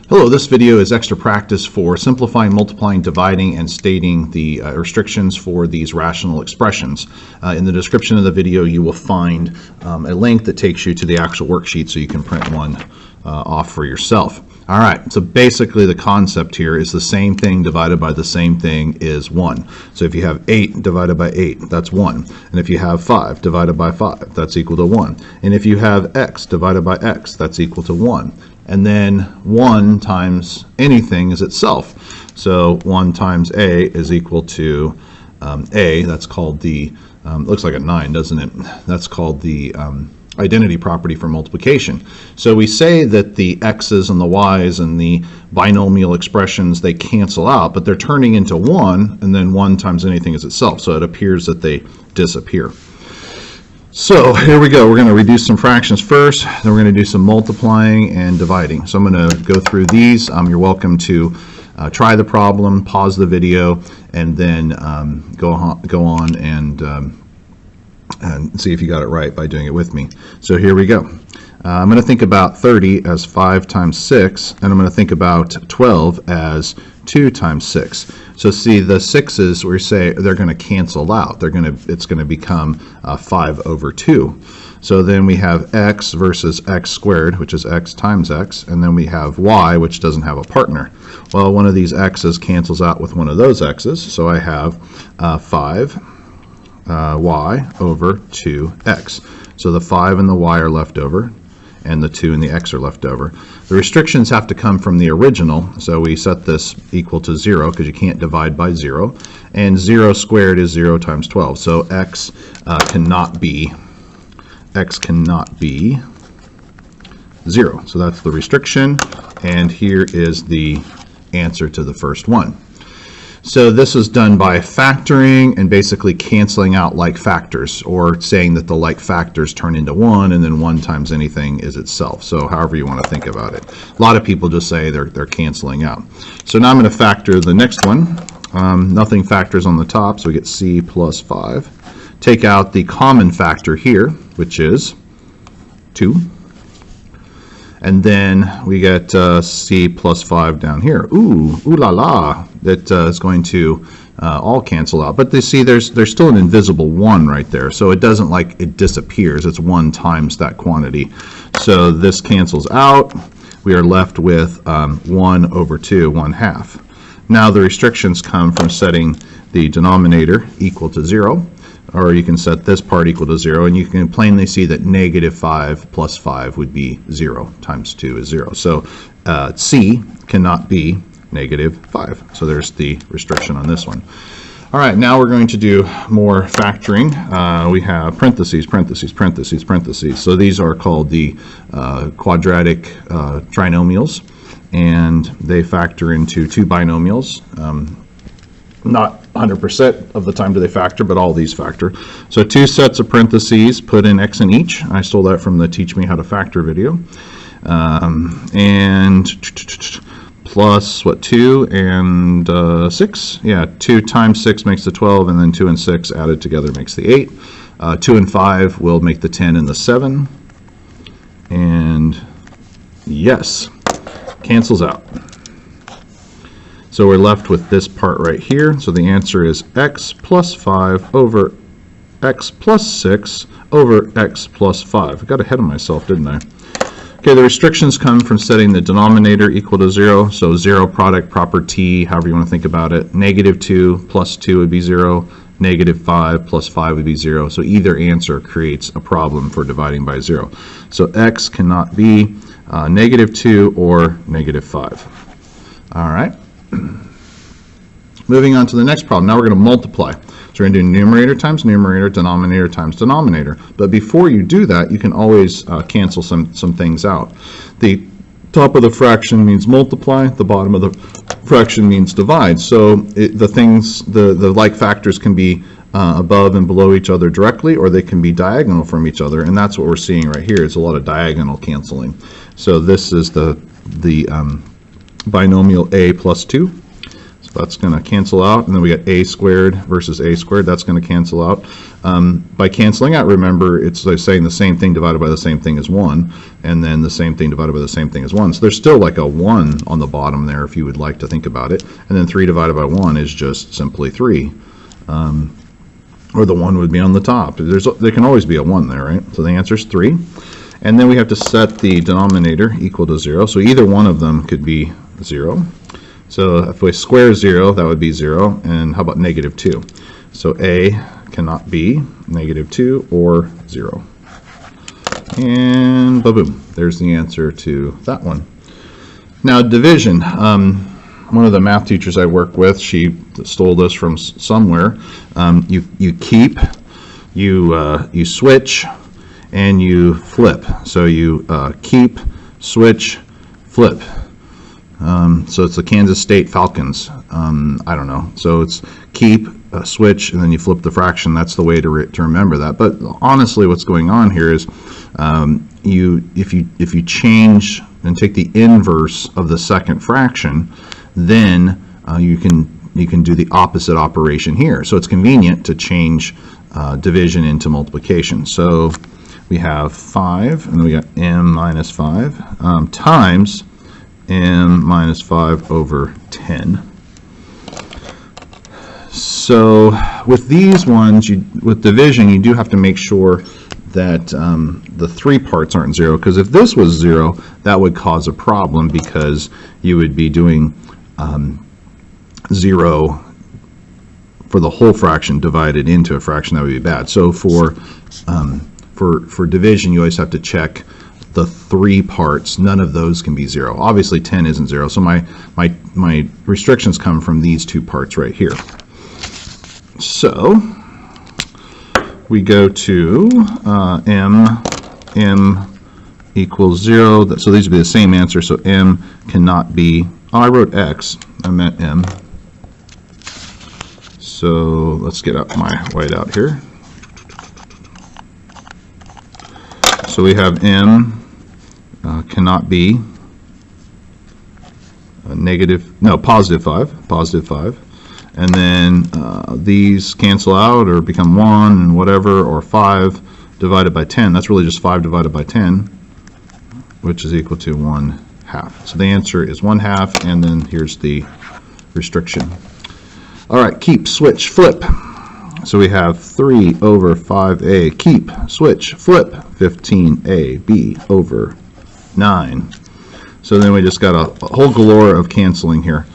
Hello, this video is extra practice for simplifying, multiplying, dividing, and stating the restrictions for these rational expressions. In the description of the video, you will find a link that takes you to the actual worksheet so you can print one off for yourself. All right, so basically the concept here is the same thing divided by the same thing is 1. So if you have 8 divided by 8, that's 1. And if you have 5 divided by 5, that's equal to 1. And if you have x divided by x, that's equal to 1. And then 1 times anything is itself. So 1 times a is equal to a. That's called the, looks like a 9, doesn't it? That's called the identity property for multiplication. So we say that the x's and the y's and the binomial expressions, they cancel out, but they're turning into 1, and then 1 times anything is itself. So it appears that they disappear. So here we go. We're going to reduce some fractions first, then we're going to do some multiplying and dividing. So I'm going to go through these. You're welcome to try the problem, pause the video, and then go on and see if you got it right by doing it with me. So here we go. I'm going to think about 30 as 5 times 6, and I'm going to think about 12 as 2 times 6. So see, the 6's, we say they're going to cancel out. It's going to become 5 over 2. So then we have x versus x squared, which is x times x, and then we have y, which doesn't have a partner. Well, one of these x's cancels out with one of those x's, so I have 5 y over 2x. So the 5 and the y are left over, and the 2 and the x are left over. The restrictions have to come from the original, so we set this equal to 0 because you can't divide by 0. And 0 squared is 0 times 12, so x cannot be 0. So that's the restriction, and here is the answer to the first one. So this is done by factoring and basically canceling out like factors, or saying that the like factors turn into 1, and then 1 times anything is itself. So however you want to think about it. A lot of people just say they're canceling out. So now I'm going to factor the next one. Nothing factors on the top, so we get c plus 5. Take out the common factor here, which is 2. And then we get c plus 5 down here. Ooh la la, that is going to all cancel out. But you see, there's still an invisible 1 right there. So it doesn't like it disappears. It's 1 times that quantity. So this cancels out. We are left with 1 over 2, 1/2. Now the restrictions come from setting the denominator equal to 0. Or you can set this part equal to 0, and you can plainly see that negative 5 plus 5 would be 0 times 2 is 0. So c cannot be negative 5. So there's the restriction on this one. All right, now we're going to do more factoring. We have parentheses, parentheses, parentheses, parentheses. So these are called the quadratic trinomials, and they factor into two binomials. Not 100% of the time do they factor, but all these factor. So 2 sets of parentheses, put in x in each. I stole that from the Teach Me How to Factor video. And plus, what, 2 and 6? Yeah, 2 times 6 makes the 12, and then 2 and 6 added together makes the 8. 2 and 5 will make the 10 and the 7. And yes, cancels out. So we're left with this part right here. So the answer is x plus 5 over x plus 6 over x plus 5. I got ahead of myself, didn't I? Okay, the restrictions come from setting the denominator equal to 0. So 0 product, proper t, however you want to think about it. Negative 2 plus 2 would be 0. Negative 5 plus 5 would be 0. So either answer creates a problem for dividing by 0. So x cannot be negative 2 or negative 5. All right. Moving on to the next problem. Now we're going to multiply. So we're going to do numerator times numerator, denominator times denominator. But before you do that, you can always cancel some things out. The top of the fraction means multiply. The bottom of the fraction means divide. So the like factors can be above and below each other directly, or they can be diagonal from each other. And that's what we're seeing right here. It's a lot of diagonal canceling. So this is the binomial a plus 2. So that's going to cancel out, and then we got a squared versus a squared, that's going to cancel out. By canceling out, remember, it's like saying the same thing divided by the same thing is 1, and then the same thing divided by the same thing is 1. So there's still like a 1 on the bottom there if you would like to think about it. And then 3 divided by 1 is just simply 3. Or the 1 would be on the top. There can always be a 1 there, right? So the answer is 3. And then we have to set the denominator equal to 0. So either one of them could be 0. So if we square 0, that would be 0. And how about negative 2? So a cannot be negative 2 or 0. And ba-boom. There's the answer to that one. Now division. One of the math teachers I work with, she stole this from somewhere. You keep, you switch, and you flip. So you keep, switch, flip. So it's the Kansas State Falcons. I don't know. So it's keep, switch, and then you flip the fraction. That's the way to remember that. But honestly, what's going on here is if you change and take the inverse of the second fraction, then you can do the opposite operation here. So it's convenient to change division into multiplication. So we have 5, and then we got m minus 5 times m minus 5 over 10. So with these ones, with division, you do have to make sure that the 3 parts aren't 0, because if this was 0, that would cause a problem, because you would be doing 0 for the whole fraction divided into a fraction. That would be bad. So for division, you always have to check the 3 parts. None of those can be 0. Obviously 10 isn't 0, so my restrictions come from these 2 parts right here. So we go to m equals 0. So these would be the same answer. So m cannot be, oh, I wrote x, I meant m. So let's get out my whiteout here. So we have m cannot be positive 5. And then these cancel out or become 1 and whatever, or 5 divided by 10. That's really just 5 divided by 10, which is equal to 1/2. So the answer is 1/2, and then here's the restriction. All right, keep, switch, flip. So we have 3 over 5a, keep, switch, flip, 15ab over 9. So then we just got a whole galore of canceling here.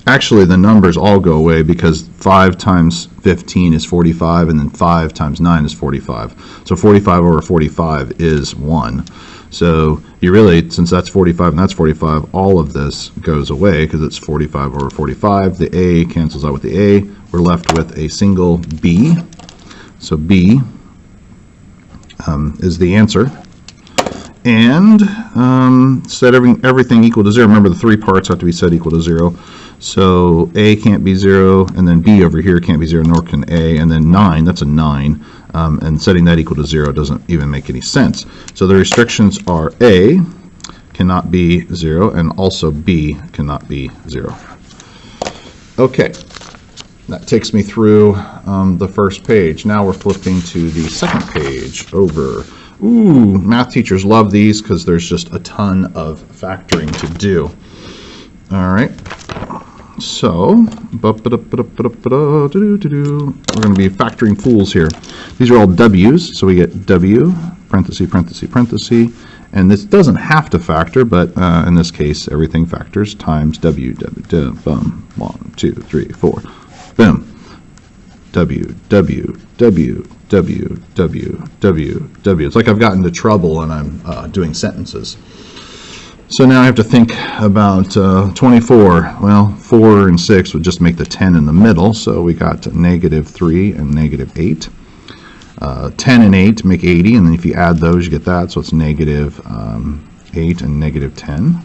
Actually, the numbers all go away, because 5 times 15 is 45, and then 5 times 9 is 45. So 45 over 45 is 1. So you really, since that's 45 and that's 45, all of this goes away, because it's 45 over 45. The a cancels out with the a. We're left with a single b. So b is the answer. And set everything equal to 0. Remember, the 3 parts have to be set equal to 0. So a can't be 0, and then b over here can't be 0, nor can a, and then 9, that's a 9. And setting that equal to 0 doesn't even make any sense. So the restrictions are a cannot be 0, and also b cannot be 0. Okay, that takes me through the first page. Now we're flipping to the second page over. Ooh, math teachers love these, because there's just a ton of factoring to do. All right. So, we're going to be factoring fools here. These are all W's, so we get W, parenthesis, parenthesis, parenthesis, and this doesn't have to factor, but in this case, everything factors, times W, boom, 1, 2, 3, 4, boom, W, W, W, W, W, W, W. It's like I've gotten into trouble and I'm doing sentences. So now I have to think about 24. Well, 4 and 6 would just make the 10 in the middle, so we got -3 and -8. 10 and 8 make 80, and then if you add those, you get that, so it's -8 and -10.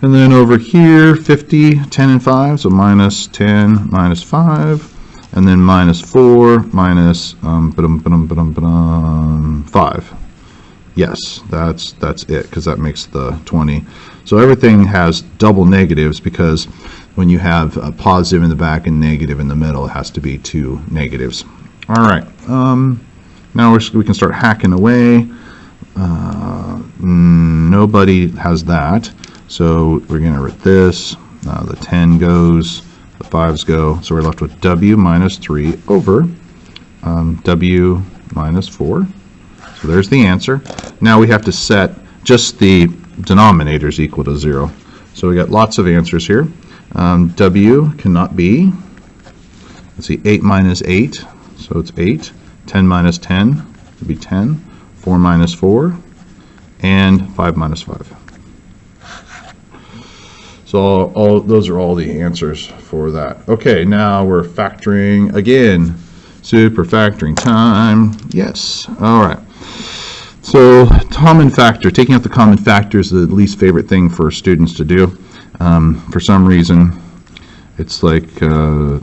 And then over here, 50, 10 and 5, so -10, -5, and then -4, minus 5. Yes, that's it, because that makes the 20. So everything has double negatives, because when you have a positive in the back and negative in the middle, it has to be two negatives. All right, now we can start hacking away. Nobody has that, so we're going to write this. The 10 goes, the 5s go, so we're left with w minus 3 over w minus 4. So there's the answer. Now we have to set just the denominators equal to 0. So we got lots of answers here. W cannot be, let's see, 8 minus 8, so it's 8. 10 minus 10 would be 10. 4 minus 4, and 5 minus 5. So all those are all the answers for that. Okay, now we're factoring again. Super factoring time. Yes. All right. So common factor, taking out the common factor is the least favorite thing for students to do. For some reason, it's like, to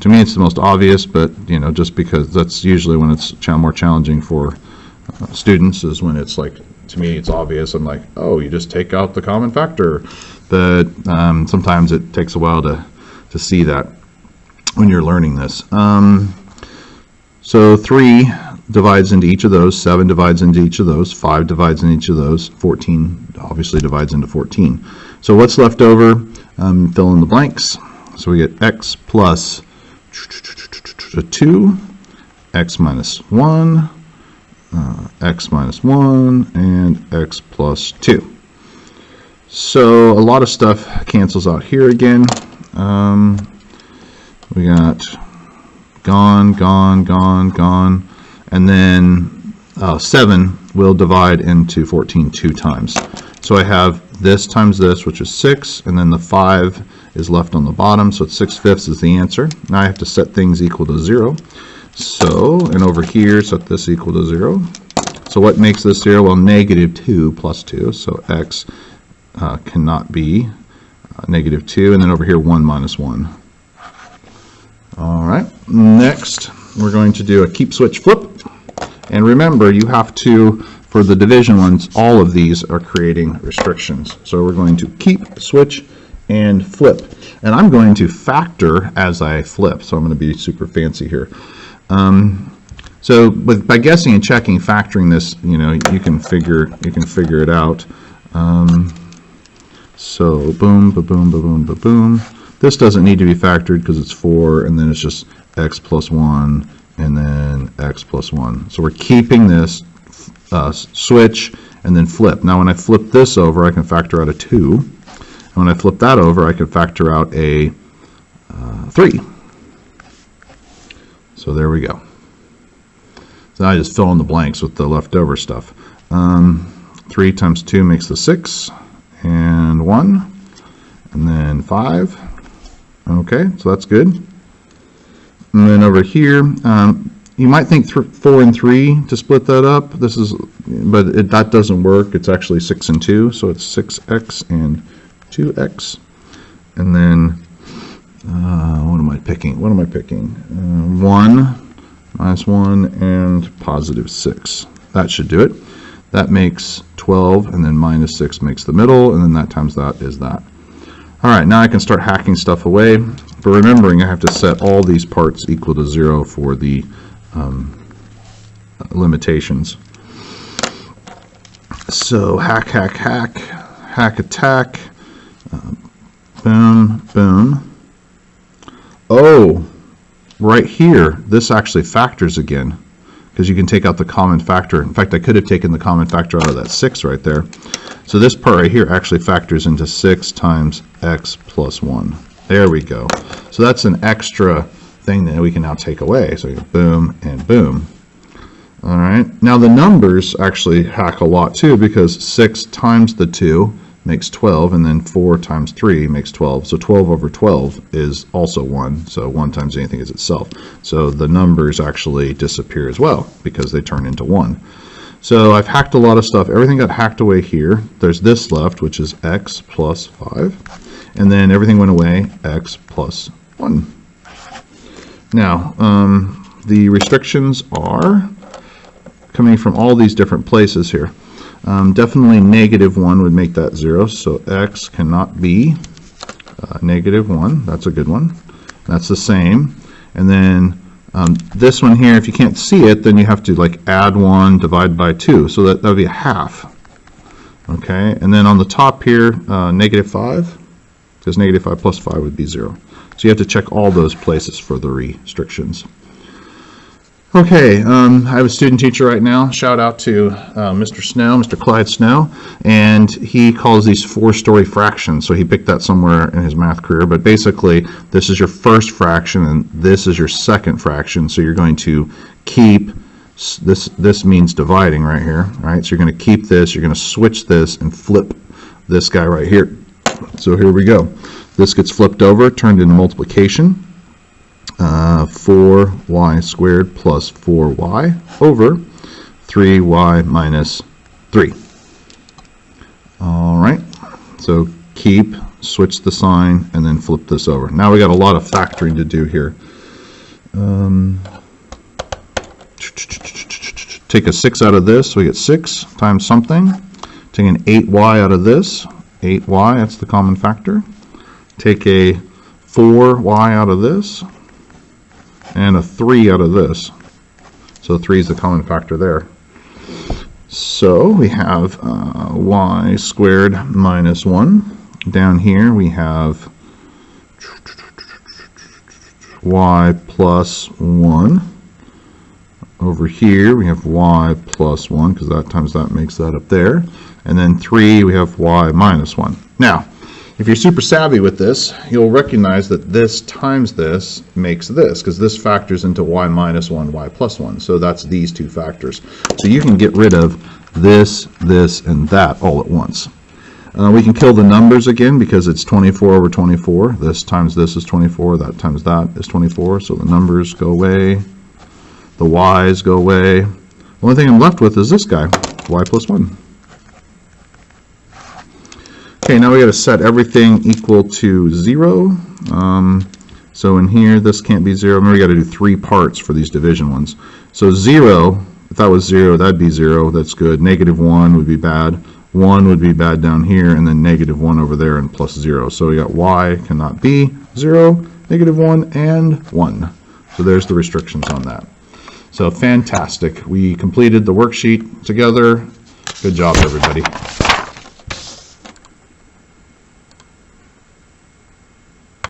me it's the most obvious, but you know, just because that's usually when it's more challenging for students is when it's like, to me it's obvious. I'm like, oh, you just take out the common factor. But sometimes it takes a while to see that when you're learning this. So 3 divides into each of those, 7 divides into each of those, 5 divides into each of those, 14 obviously divides into 14. So what's left over? Fill in the blanks. So we get x plus 2, x minus 1, x minus 1, and x plus 2. So a lot of stuff cancels out here again. We got gone, gone, gone, gone, and then 7 will divide into 14 2 times. So I have this times this, which is 6, and then the 5 is left on the bottom, so it's 6/5 is the answer. Now I have to set things equal to 0. So, and over here, set this equal to 0. So what makes this 0? Well, negative 2 plus 2, so x cannot be negative 2, and then over here 1 minus 1. All right, next we're going to do a keep switch flip, and remember you have to, for the division ones, all of these are creating restrictions. So we're going to keep, switch, and flip, and I'm going to factor as I flip, so I'm going to be super fancy here. So by guessing and checking, factoring this, you know, you can figure it out. So boom, ba-boom, ba-boom, ba-boom. This doesn't need to be factored because it's 4, and then it's just x plus 1, and then x plus 1. So we're keeping this switch and then flip. Now when I flip this over, I can factor out a 2. And when I flip that over, I can factor out a 3. So there we go. So now I just fill in the blanks with the leftover stuff. 3 times 2 makes the 6, and 1, and then 5. Okay, so that's good. And then over here, you might think 4 and 3 to split that up. This is, but that doesn't work. It's actually 6 and 2, so it's 6x and 2x. And then what am I picking? 1 minus 1 and positive 6. That should do it. That makes 12, and then minus 6 makes the middle, and then that times that is that. All right, now I can start hacking stuff away. But remembering I have to set all these parts equal to 0 for the limitations. So hack, hack, hack, hack, attack, boom, boom. Oh, right here, this actually factors again, because you can take out the common factor. In fact, I could have taken the common factor out of that 6 right there. So this part right here actually factors into 6 times x plus 1. There we go. So that's an extra thing that we can now take away. So you go boom and boom. All right. Now the numbers actually hack a lot too, because 6 times the 2 makes 12, and then 4 times 3 makes 12. So 12 over 12 is also 1. So 1 times anything is itself. So the numbers actually disappear as well because they turn into 1. So I've hacked a lot of stuff. Everything got hacked away here. There's this left, which is x plus 5. And then everything went away, x plus 1. Now, the restrictions are coming from all these different places here. Definitely negative 1 would make that 0, so x cannot be -1. That's a good one. That's the same. And then this one here, if you can't see it, then you have to like add 1, divide by 2. So that would be a half. Okay, and then on the top here, -5, because -5 plus 5 would be 0. So you have to check all those places for the restrictions. Okay, I have a student teacher right now. Shout out to Mr. Snow, Mr. Clyde Snow, and he calls these 4-story fractions. So he picked that somewhere in his math career, but basically this is your first fraction and this is your second fraction. So you're going to keep this means dividing right here, right? So you're going to keep this, you're going to switch this and flip this guy right here. So here we go. This gets flipped over, turned into multiplication. 4y squared plus 4y over 3y minus 3. All right, so keep, switch the sign, and then flip this over. Now we got a lot of factoring to do here. Take a 6 out of this, so we get 6 times something. Take an 8y out of this, 8y, that's the common factor. Take a 4y out of this, and a 3 out of this. So 3 is the common factor there. So we have y squared minus 1. Down here we have y plus 1. Over here we have y plus 1, because that times that makes that up there. And then 3, we have y minus 1. Now, if you're super savvy with this, you'll recognize that this times this makes this, because this factors into y minus 1, y plus 1. So that's these two factors. So you can get rid of this, this, and that all at once. We can kill the numbers again because it's 24 over 24. This times this is 24, that times that is 24. So the numbers go away, the y's go away. The only thing I'm left with is this guy, y plus 1. Okay, now we got to set everything equal to 0. So in here, this can't be 0. Remember, we got to do 3 parts for these division ones. So 0, if that was 0, that'd be 0. That's good. -1 would be bad. 1 would be bad down here, and then -1 over there, and plus 0. So we got y cannot be 0, -1, and 1. So there's the restrictions on that. So fantastic. We completed the worksheet together. Good job, everybody.